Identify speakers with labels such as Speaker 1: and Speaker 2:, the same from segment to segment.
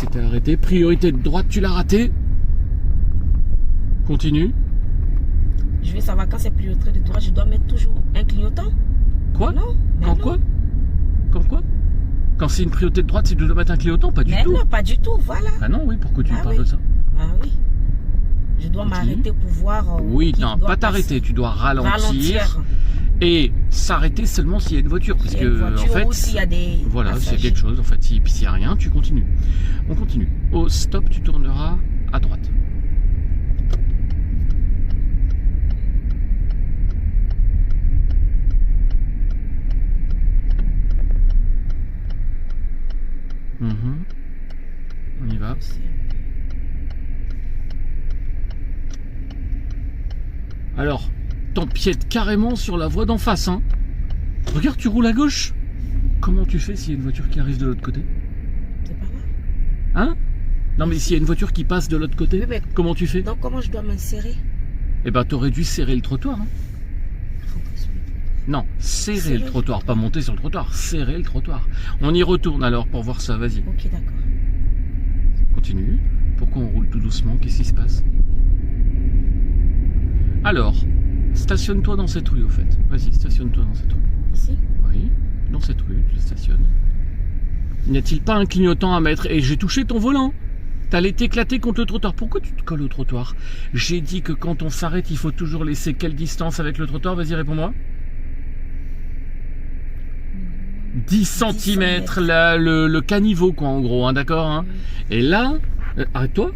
Speaker 1: c'était arrêté. Priorité de droite, tu l'as raté. Continue.
Speaker 2: Je veux savoir quand c'est priorité de droite, je dois mettre toujours un clignotant.
Speaker 1: Quoi?
Speaker 2: Non.
Speaker 1: Quand quoi? Quand quoi? Quand c'est une priorité de droite, tu dois mettre un clignotant? Pas du
Speaker 2: Mais
Speaker 1: tout.
Speaker 2: non, pas du tout, voilà.
Speaker 1: Ah non, oui, pourquoi tu
Speaker 2: Ah
Speaker 1: parles
Speaker 2: oui.
Speaker 1: de ça?
Speaker 2: Ah oui. Je dois
Speaker 1: Continue.
Speaker 2: m'arrêter pour voir.
Speaker 1: Oui,
Speaker 2: qui
Speaker 1: non,
Speaker 2: doit
Speaker 1: pas t'arrêter, tu dois ralentir. Et s'arrêter seulement s'il y a une voiture. Parce
Speaker 2: S'il y a une
Speaker 1: que,
Speaker 2: voiture
Speaker 1: en fait,
Speaker 2: ou s'il y a des
Speaker 1: voilà, s'il y a
Speaker 2: passagers.
Speaker 1: quelque chose, en fait, s'il n'y a rien, tu continues. On continue. Au stop, tu tourneras à droite. On y va. Alors, t'empiètes carrément sur la voie d'en face, hein. Regarde, tu roules à gauche. Comment tu fais s'il y a une voiture qui arrive de l'autre côté?
Speaker 2: C'est pas là.
Speaker 1: Hein? Non, mais s'il y a une voiture qui passe de l'autre côté,
Speaker 2: Oui, mais-
Speaker 1: comment tu fais?
Speaker 2: Donc comment je dois m'insérer?
Speaker 1: Eh ben, t'aurais dû serrer le trottoir, hein.
Speaker 2: Faut que je-
Speaker 1: Non, serrer
Speaker 2: Serrer.
Speaker 1: le trottoir, pas monter sur le trottoir, serrer le trottoir. On y retourne alors pour voir ça, vas-y.
Speaker 2: Ok, d'accord.
Speaker 1: Continue. Pourquoi on roule tout doucement? Qu'est-ce qui se passe? Alors, stationne-toi dans cette rue au fait. Vas-y, stationne-toi dans cette rue.
Speaker 2: Ici?
Speaker 1: Oui, dans cette rue, tu stationnes. N'y a-t-il pas un clignotant à mettre? Et j'ai touché ton volant. T'allais t'éclater contre le trottoir. Pourquoi tu te colles au trottoir? J'ai dit que quand on s'arrête, il faut toujours laisser quelle distance avec le trottoir? Vas-y, réponds-moi. 10 cm, le caniveau, quoi, en gros, hein, d'accord, hein. Et là, arrête-toi.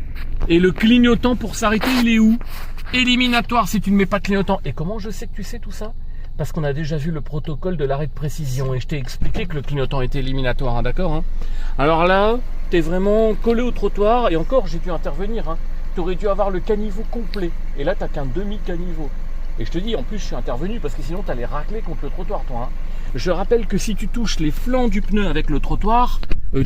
Speaker 1: Et le clignotant pour s'arrêter, il est où? Éliminatoire si tu ne mets pas de clignotant. Et comment je sais que tu sais tout ça? Parce qu'on a déjà vu le protocole de l'arrêt de précision et je t'ai expliqué que le clignotant était éliminatoire, hein, d'accord, hein. Alors là, t'es vraiment collé au trottoir et encore, j'ai dû intervenir, hein. T'aurais dû avoir le caniveau complet. Et là, t'as qu'un demi-caniveau. Et je te dis, en plus, je suis intervenu parce que sinon, t'allais racler contre le trottoir, toi, hein. Je rappelle que si tu touches les flancs du pneu avec le trottoir,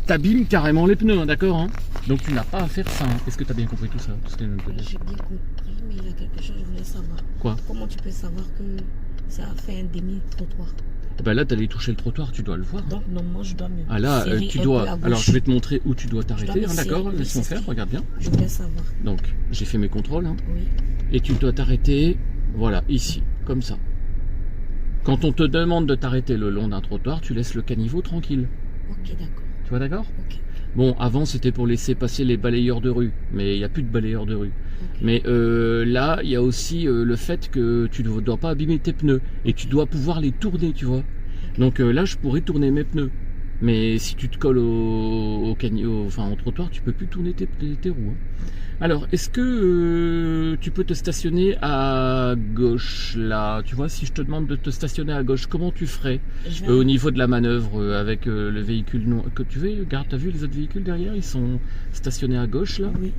Speaker 1: t'abîmes carrément les pneus, hein, d'accord, hein. Donc tu n'as pas à faire ça, hein. Est-ce que tu as bien compris tout ça, tout ce que je viens de te dire?
Speaker 2: J'ai bien compris, mais il y a quelque chose que je voulais savoir.
Speaker 1: Quoi?
Speaker 2: Comment tu peux savoir que ça a fait un demi-trottoir?
Speaker 1: Ben là, tu allais toucher le trottoir, tu dois le voir.
Speaker 2: Donc normalement, je dois me
Speaker 1: Ah là,
Speaker 2: serrer
Speaker 1: tu
Speaker 2: un
Speaker 1: dois.
Speaker 2: peu à gauche.
Speaker 1: Alors je vais te montrer où tu dois t'arrêter,
Speaker 2: me
Speaker 1: hein, d'accord?
Speaker 2: serrer,
Speaker 1: Laisse-moi
Speaker 2: c'est
Speaker 1: faire,
Speaker 2: ce que
Speaker 1: regarde bien.
Speaker 2: Je voulais savoir.
Speaker 1: Donc, j'ai fait mes contrôles, hein.
Speaker 2: Oui.
Speaker 1: Et tu dois t'arrêter, voilà, ici, comme ça. Quand on te demande de t'arrêter le long d'un trottoir, tu laisses le caniveau tranquille.
Speaker 2: Ok, d'accord.
Speaker 1: Tu vois, d'accord?
Speaker 2: Ok.
Speaker 1: Bon, avant c'était pour laisser passer les balayeurs de rue, mais il n'y a plus de balayeurs de rue.
Speaker 2: Ok.
Speaker 1: Mais là, il y a aussi le fait que tu ne dois pas abîmer tes pneus et tu dois pouvoir les tourner, tu vois. Donc là, je pourrais tourner mes pneus. Mais si tu te colles au trottoir, tu peux plus tourner tes roues, hein. Alors, est-ce que tu peux te stationner à gauche, là? Tu vois, si je te demande de te stationner à gauche, comment tu ferais
Speaker 2: Je vais-
Speaker 1: au niveau de la manœuvre avec le véhicule noir que tu veux? Regarde, t'as vu les autres véhicules derrière? Ils sont stationnés à gauche, là.
Speaker 2: Oui.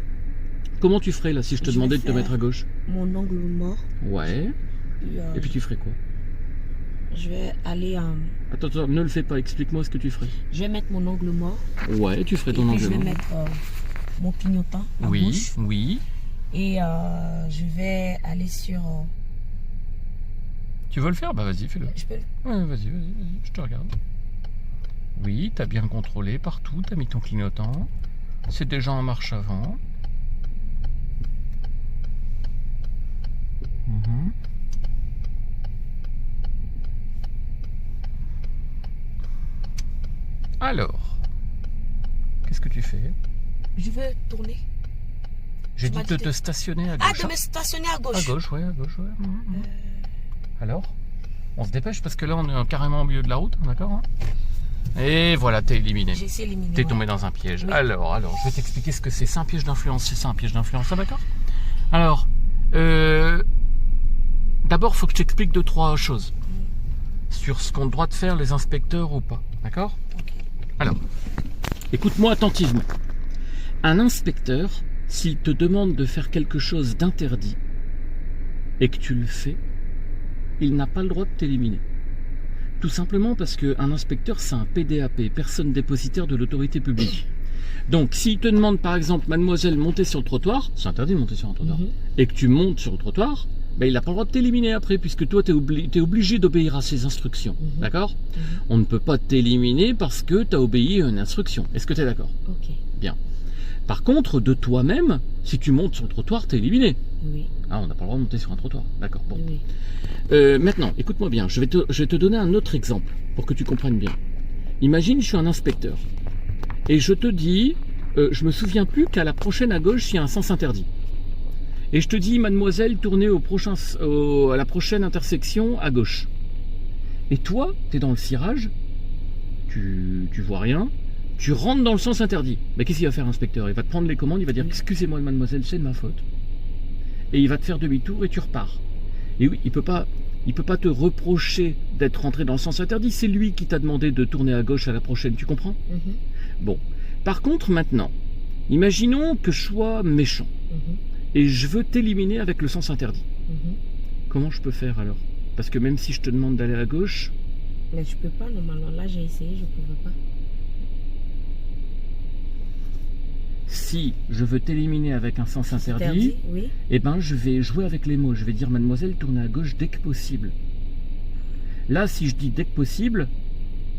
Speaker 1: Comment tu ferais, là, si je te
Speaker 2: Je
Speaker 1: demandais
Speaker 2: vais
Speaker 1: de te mettre à gauche?
Speaker 2: Mon angle mort.
Speaker 1: Ouais.
Speaker 2: Et,
Speaker 1: Et puis tu ferais quoi?
Speaker 2: je vais aller en...
Speaker 1: Attends, ne le fais pas, explique-moi ce que tu ferais.
Speaker 2: Je vais mettre mon angle mort.
Speaker 1: Ouais, tu ferais
Speaker 2: Et
Speaker 1: ton
Speaker 2: puis
Speaker 1: angle
Speaker 2: je vais
Speaker 1: mort.
Speaker 2: mettre mon clignotant à
Speaker 1: Oui,
Speaker 2: gauche.
Speaker 1: oui.
Speaker 2: Et je vais aller sur...
Speaker 1: Tu veux le faire? Bah vas-y, fais-le.
Speaker 2: je peux...
Speaker 1: Ouais, vas-y, je te regarde. Oui, t'as bien contrôlé partout, t'as mis ton clignotant. C'est déjà en marche avant. Mhm. Alors, qu'est-ce que tu fais?
Speaker 2: Je vais tourner.
Speaker 1: J'ai
Speaker 2: Tu
Speaker 1: dit
Speaker 2: m'as
Speaker 1: de
Speaker 2: dit
Speaker 1: te
Speaker 2: de-
Speaker 1: stationner à
Speaker 2: Ah,
Speaker 1: gauche.
Speaker 2: de
Speaker 1: hein.
Speaker 2: me stationner à gauche.
Speaker 1: À gauche, ouais, à gauche, ouais. Mhm. Alors, on se dépêche parce que là, on est carrément au milieu de la route, d'accord, hein. Et voilà, t'es éliminé.
Speaker 2: J'ai essayé d'éliminer.
Speaker 1: T'es tombé dans un piège.
Speaker 2: Oui.
Speaker 1: Alors, je vais t'expliquer ce que c'est. C'est un piège d'influence. C'est ça, un piège d'influence, d'accord? Alors, d'abord, il faut que je t'explique 2-3 choses sur ce qu'ont le droit de faire les inspecteurs ou pas, d'accord? Alors, écoute-moi attentivement. Un inspecteur, s'il te demande de faire quelque chose d'interdit et que tu le fais, il n'a pas le droit de t'éliminer. Tout simplement parce qu'un inspecteur, c'est un PDAP, personne dépositaire de l'autorité publique. Donc, s'il te demande, par exemple, mademoiselle, montez sur le trottoir, c'est interdit de monter sur un trottoir, et que tu montes sur le trottoir, ben, il n'a pas le droit de t'éliminer après, puisque toi, tu es obligé d'obéir à ses instructions. D'accord? On ne peut pas t'éliminer parce que tu as obéi à une instruction. Est-ce que tu es d'accord?
Speaker 2: Ok.
Speaker 1: Bien. Par contre, de toi-même, si tu montes sur le trottoir, t'es éliminé.
Speaker 2: Oui.
Speaker 1: Ah, on n'a pas le droit de monter sur un trottoir. D'accord, bon.
Speaker 2: Oui.
Speaker 1: Maintenant, écoute-moi bien, je vais te donner un autre exemple pour que tu comprennes bien. Imagine, je suis un inspecteur et je te dis, je me souviens plus qu'à la prochaine à gauche, il y a un sens interdit. Et je te dis, mademoiselle, tournez à la prochaine intersection à gauche. Et toi, tu es dans le cirage, tu vois rien, tu rentres dans le sens interdit. Mais qu'est-ce qu'il va faire l'inspecteur? Il va te prendre les commandes, il va dire, excusez-moi mademoiselle, c'est de ma faute. Et il va te faire demi-tour et tu repars. Et oui, il peut pas te reprocher d'être rentré dans le sens interdit, c'est lui qui t'a demandé de tourner à gauche à la prochaine, tu comprends? Bon. Par contre, maintenant, imaginons que je sois méchant et je veux t'éliminer avec le sens interdit. Comment je peux faire alors? Parce que même si je te demande d'aller à gauche...
Speaker 2: Mais je peux pas, normalement. Là, j'ai essayé, je pouvais pas.
Speaker 1: Si je veux t'éliminer avec un sens interdit,
Speaker 2: oui.
Speaker 1: eh ben, je vais jouer avec les mots. Je vais dire, mademoiselle, tournez à gauche dès que possible. Là, si je dis dès que possible,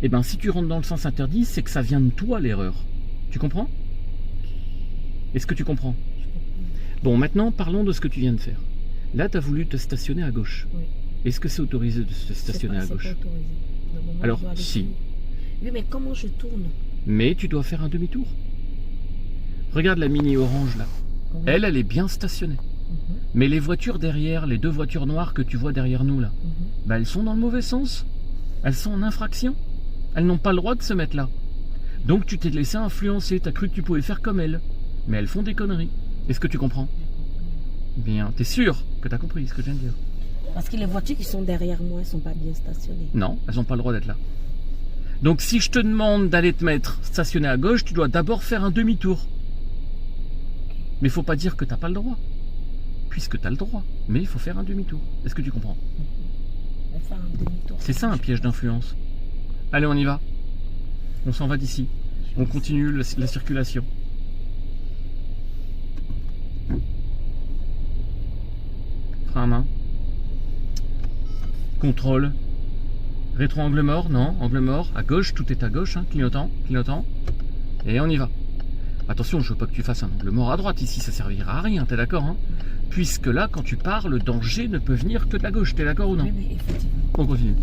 Speaker 1: eh ben, si tu rentres dans le sens interdit, c'est que ça vient de toi, l'erreur. Tu comprends? Est-ce que tu comprends? Bon, maintenant, parlons de ce que tu viens de faire. Là, tu as voulu te stationner à gauche.
Speaker 2: Oui.
Speaker 1: Est-ce que c'est autorisé de se stationner à gauche?
Speaker 2: C'est pas autorisé.
Speaker 1: Alors, si.
Speaker 2: Oui, mais comment je tourne?
Speaker 1: Mais tu dois faire un demi-tour. Regarde la Mini orange là.
Speaker 2: Oui.
Speaker 1: Elle est bien stationnée. Mais les voitures derrière, les deux voitures noires que tu vois derrière nous là, bah, elles sont dans le mauvais sens. Elles sont en infraction. Elles n'ont pas le droit de se mettre là. Donc tu t'es laissé influencer, tu as cru que tu pouvais faire comme elles. Mais elles font des conneries. Est-ce que tu comprends? Bien, t'es sûr que tu as compris ce que je viens de dire?
Speaker 2: Parce que les voitures qui sont derrière moi, elles sont pas bien stationnées.
Speaker 1: Non, elles n'ont pas le droit d'être là. Donc si je te demande d'aller te mettre stationné à gauche, tu dois d'abord faire un demi-tour. Mais il faut pas dire que tu n'as pas le droit. Puisque tu as le droit. Mais il faut faire un demi-tour. Est-ce que tu comprends?
Speaker 2: Faire un demi-tour.
Speaker 1: C'est ça un piège d'influence. Allez, on y va. On s'en va d'ici. On continue la circulation. Frein à main. Contrôle. Rétro-angle mort, non, angle mort. À gauche, tout est à gauche, hein. Clignotant, clignotant. Et on y va. Attention, je veux pas que tu fasses un angle mort à droite ici, ça servira à rien, t'es d'accord, hein? Puisque là, quand tu pars, le danger ne peut venir que de la gauche, t'es d'accord ou non?
Speaker 2: Oui, effectivement.
Speaker 1: On continue.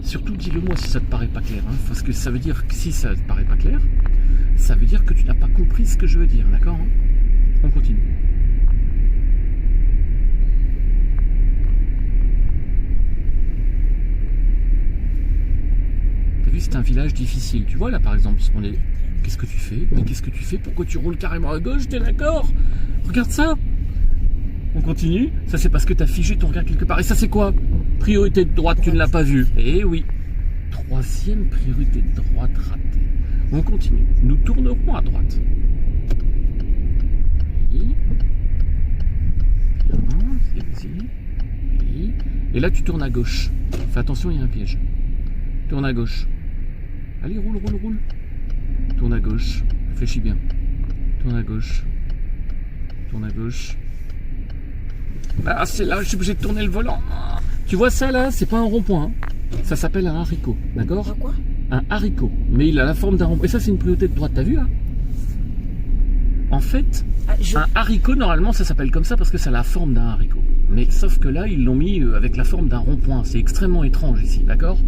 Speaker 1: Surtout, dis-le-moi si ça te paraît pas clair, hein, parce que ça veut dire que si ça te paraît pas clair, ça veut dire que tu n'as pas compris ce que je veux dire, d'accord, hein? On continue. T'as vu, c'est un village difficile, tu vois là par exemple, on est... Qu'est-ce que tu fais? Mais qu'est-ce que tu fais? Pourquoi tu roules carrément à gauche? T'es d'accord? Regarde ça! On continue. Ça, c'est parce que tu as figé ton regard quelque part. Et ça, c'est quoi? Priorité de droite, tu ne l'as pas vu. Eh oui. Troisième priorité de droite ratée. On continue. Nous tournerons à droite. Oui. Bien, vas-y. Oui. Et là, tu tournes à gauche. Fais attention, il y a un piège. Tourne à gauche. Allez, roule, roule, roule. Tourne à gauche. Réfléchis bien. Tourne à gauche. Tourne à gauche. Ah, c'est là, je suis obligé de tourner le volant. Tu vois ça là, c'est pas un rond-point. Hein. Ça s'appelle un haricot, d'accord?
Speaker 2: Quoi?
Speaker 1: Un haricot. Mais il a la forme d'un rond-point. Et ça, c'est une priorité de droite, t'as vu là? En fait, un haricot, normalement, ça s'appelle comme ça parce que ça a la forme d'un haricot. Mais sauf que là, ils l'ont mis avec la forme d'un rond-point. C'est extrêmement étrange ici, d'accord?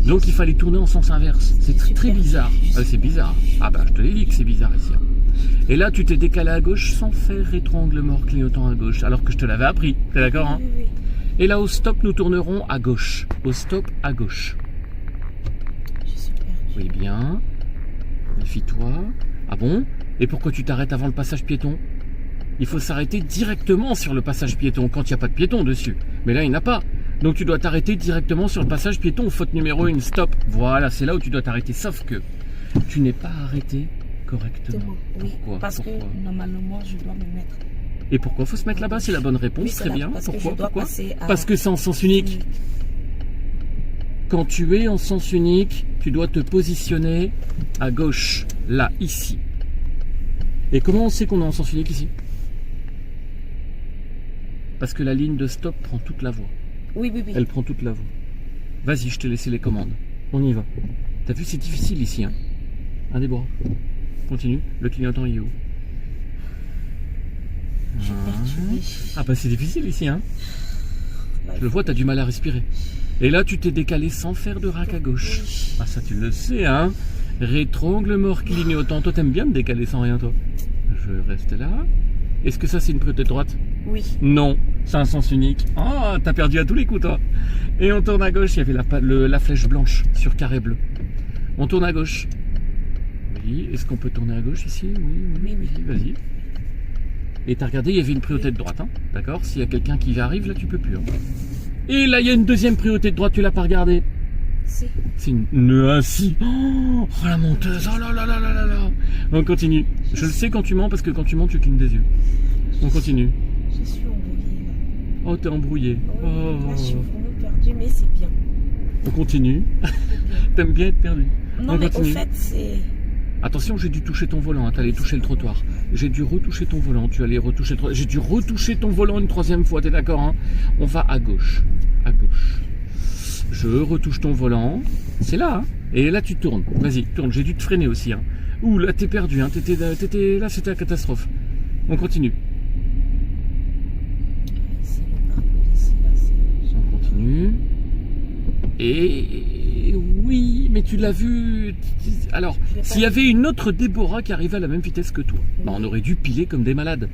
Speaker 1: Donc il fallait tourner en sens inverse. C'est très bizarre. C'est bizarre. Ah bah je te l'ai dit que c'est bizarre ici. Et là tu t'es décalé à gauche sans faire rétro-angle mort clignotant à gauche. Alors que je te l'avais appris. T'es d'accord, hein?
Speaker 2: Oui.
Speaker 1: Et là au stop nous tournerons à gauche. Au stop à gauche.
Speaker 2: Je suis perdue.
Speaker 1: Oui bien. Méfie-toi. Ah bon? Et pourquoi tu t'arrêtes avant le passage piéton? Il faut s'arrêter directement sur le passage piéton quand il n'y a pas de piéton dessus. Mais là il n'y en a pas. Donc tu dois t'arrêter directement sur le passage piéton. Faute numéro 1, stop. Voilà, c'est là où tu dois t'arrêter. Sauf que tu n'es pas arrêté correctement.
Speaker 2: Oui,
Speaker 1: pourquoi?
Speaker 2: parce que normalement je dois me mettre.
Speaker 1: Et pourquoi faut se mettre là-bas? C'est la bonne réponse,
Speaker 2: Oui,
Speaker 1: très bien. Pourquoi?
Speaker 2: Parce
Speaker 1: que c'est en sens unique. Quand tu es en sens unique, tu dois te positionner à gauche, là, ici. Et comment on sait qu'on est en sens unique ici? Parce que la ligne de stop prend toute la voie.
Speaker 2: Oui.
Speaker 1: Elle prend toute la voie. Vas-y, je t'ai laissé les commandes. On y va. T'as vu, c'est difficile ici, hein? Un des bras. continue. Le clignotant il est où?
Speaker 2: Je suis perturbée.
Speaker 1: Ah bah c'est difficile ici, hein.
Speaker 2: Là,
Speaker 1: Je le vois, t'as du mal à respirer. Et là, tu t'es décalé sans faire de rack à gauche.
Speaker 2: Oui.
Speaker 1: Ah ça, tu le sais, hein. Rétrangle mort clignotant. Toi, t'aimes bien me décaler sans rien, toi. Je reste là. Est-ce que ça, c'est une priorité de droite?
Speaker 2: Oui.
Speaker 1: Non, c'est un sens unique. Ah, t'as perdu à tous les coups, toi. Et on tourne à gauche, il y avait la flèche blanche sur carré bleu. On tourne à gauche. Oui, est-ce qu'on peut tourner à gauche ici? Oui, vas-y. Et t'as regardé, il y avait une priorité de droite, hein. D'accord? S'il y a quelqu'un qui arrive, là, tu peux plus. Hein. Et là, il y a une deuxième priorité de droite, tu l'as pas regardée.
Speaker 2: Si.
Speaker 1: C'est une si. Oh, la monteuse. Oh là là là là là là. On continue. Je le sais quand tu mens, parce que quand tu mens, tu clignes des yeux. On continue.
Speaker 2: Je suis embrouillée là.
Speaker 1: Oh, t'es embrouillé.
Speaker 2: Oui, là, je suis vraiment perdue, mais c'est bien.
Speaker 1: On continue. T'aimes bien être perdu.
Speaker 2: Non,
Speaker 1: On
Speaker 2: mais
Speaker 1: continue.
Speaker 2: au fait, c'est...
Speaker 1: Attention, j'ai dû toucher ton volant, hein. T'allais toucher le trottoir. J'ai dû retoucher ton volant, tu allais retoucher le trottoir. J'ai dû retoucher ton volant une troisième fois, t'es d'accord, hein? On va à gauche. À gauche. Je retouche ton volant. C'est là, hein? Et là, tu tournes. Vas-y, tourne. J'ai dû te freiner aussi, hein. Ouh, là, t'es perdu, hein. Là, c'était la catastrophe. On continue.
Speaker 2: C'est le parcours d'ici, là, c'est...
Speaker 1: On continue. Et oui, mais tu l'as vu. Alors, s'il y avait une autre Déborah qui arrivait à la même vitesse que toi, bah, on aurait dû piler comme des malades.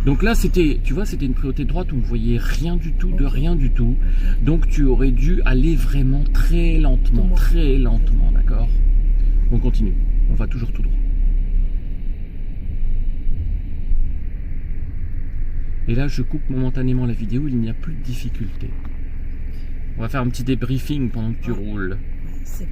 Speaker 1: Donc là, c'était, tu vois, c'était une priorité droite où on ne voyait rien du tout, de rien du tout. Donc tu aurais dû aller vraiment très lentement, d'accord? On continue. On va toujours tout droit. Et là, je coupe momentanément la vidéo, il n'y a plus de difficulté. On va faire un petit débriefing pendant que tu roules.
Speaker 2: C'est